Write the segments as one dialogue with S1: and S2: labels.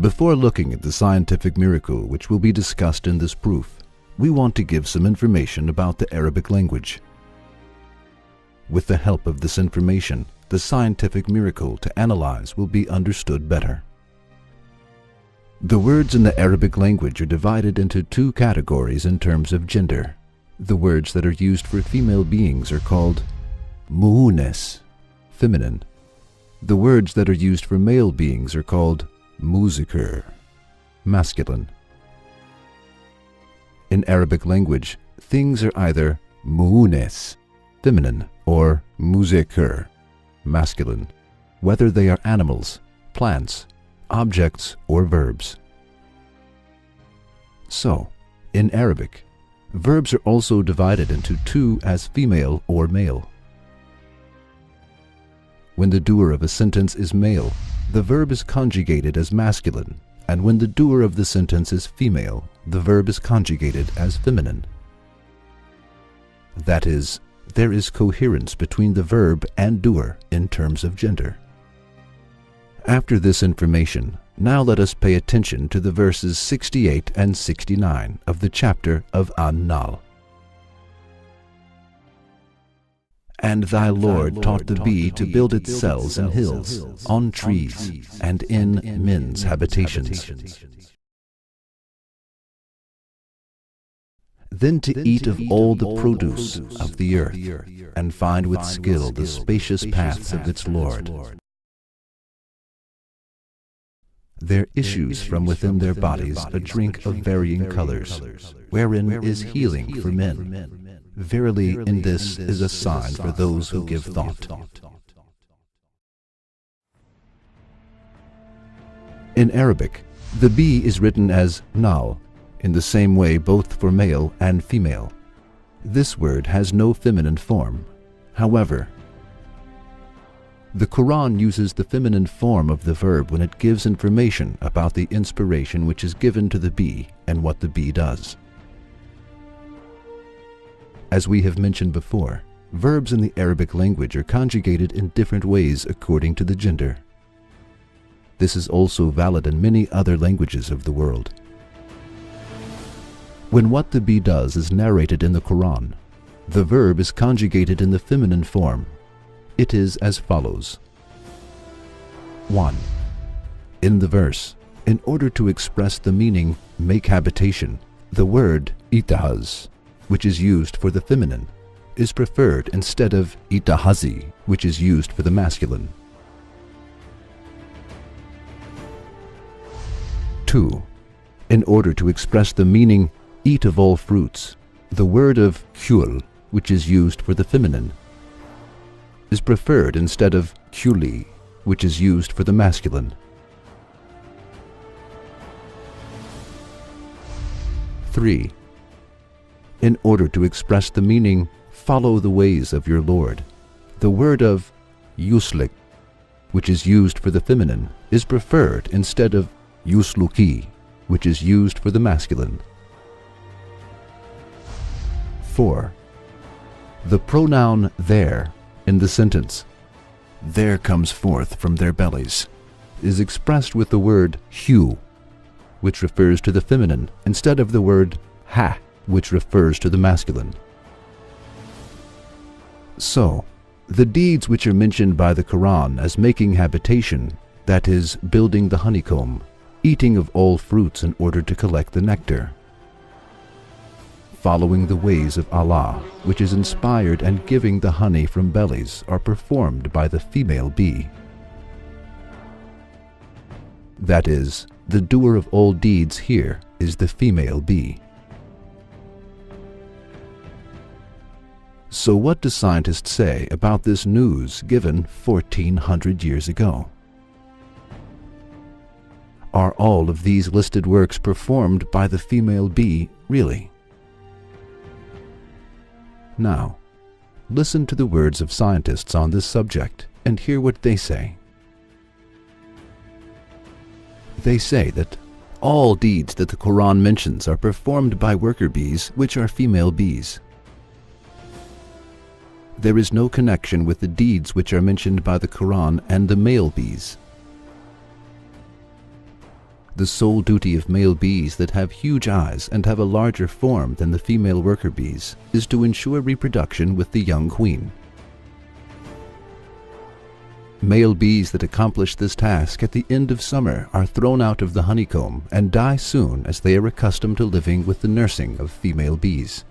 S1: Before looking at the scientific miracle which will be discussed in this proof, we want to give some information about the Arabic language. With the help of this information, the scientific miracle to analyze will be understood better. The words in the Arabic language are divided into two categories in terms of gender. The words that are used for female beings are called mu'unes, feminine. The words that are used for male beings are called muzakkar, masculine. In Arabic language, things are either mu'unes, feminine, or muzakkar, masculine, whether they are animals, plants, objects, or verbs. So, in Arabic, verbs are also divided into two as female or male. When the doer of a sentence is male, the verb is conjugated as masculine, and when the doer of the sentence is female, the verb is conjugated as feminine. That is, there is coherence between the verb and doer in terms of gender. After this information, now let us pay attention to the verses 68 and 69 of the chapter of An-Nahl. And thy Lord taught the bee to build its cells in hills, on trees, and in men's habitations. Then to eat of all the produce of the earth, and find with skill the spacious paths of its Lord. There issues from within their bodies a drink of varying colors, wherein is healing for men. Verily, in this is a sign for those who give thought. In Arabic, the bee is written as nahl, in the same way both for male and female. This word has no feminine form. However, the Quran uses the feminine form of the verb when it gives information about the inspiration which is given to the bee and what the bee does. As we have mentioned before, verbs in the Arabic language are conjugated in different ways according to the gender. This is also valid in many other languages of the world. When what the bee does is narrated in the Quran, the verb is conjugated in the feminine form. It is as follows. 1. In the verse, in order to express the meaning make habitation, the word itahaz, which is used for the feminine, is preferred instead of itahazi, which is used for the masculine. 2. In order to express the meaning eat of all fruits, the word of kul, which is used for the feminine, is preferred instead of kuli, which is used for the masculine. 3. In order to express the meaning follow the ways of your Lord, the word of yuslik, which is used for the feminine, is preferred instead of yusluki, which is used for the masculine. 4. The pronoun there in the sentence, there comes forth from their bellies, is expressed with the word hu, which refers to the feminine, instead of the word ha, which refers to the masculine. So, the deeds which are mentioned by the Quran as making habitation, that is, building the honeycomb, eating of all fruits in order to collect the nectar, following the ways of Allah, which is inspired and giving the honey from bellies, are performed by the female bee. That is, the doer of all deeds here is the female bee. So what do scientists say about this news given 1400 years ago? Are all of these listed works performed by the female bee really? Now, listen to the words of scientists on this subject and hear what they say. They say that all deeds that the Quran mentions are performed by worker bees, which are female bees. There is no connection with the deeds which are mentioned by the Quran and the male bees. The sole duty of male bees that have huge eyes and have a larger form than the female worker bees is to ensure reproduction with the young queen. Male bees that accomplish this task at the end of summer are thrown out of the honeycomb and die soon, as they are accustomed to living with the nursing of female bees.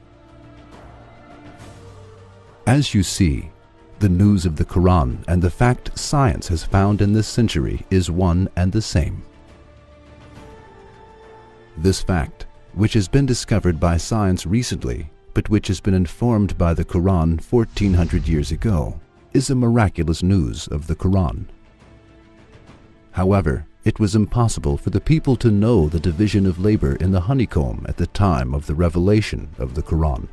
S1: As you see, the news of the Quran and the fact science has found in this century is one and the same. This fact, which has been discovered by science recently, but which has been informed by the Quran 1400 years ago, is a miraculous news of the Quran. However, it was impossible for the people to know the division of labor in the honeycomb at the time of the revelation of the Quran.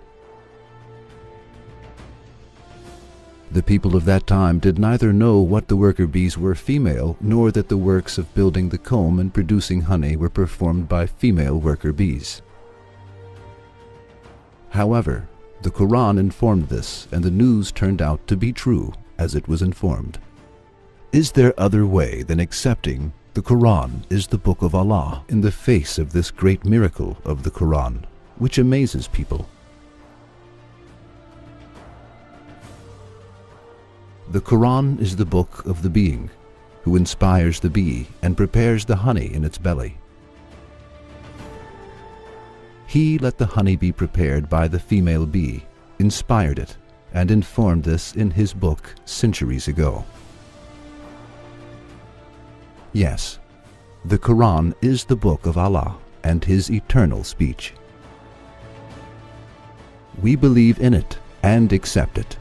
S1: The people of that time did neither know what the worker bees were female, nor that the works of building the comb and producing honey were performed by female worker bees. However, the Quran informed this, and the news turned out to be true as it was informed. Is there other way than accepting the Quran is the book of Allah in the face of this great miracle of the Quran, which amazes people? The Quran is the book of the being, who inspires the bee and prepares the honey in its belly. He let the honey be prepared by the female bee, inspired it, and informed this in his book centuries ago. Yes, the Quran is the book of Allah and His eternal speech. We believe in it and accept it.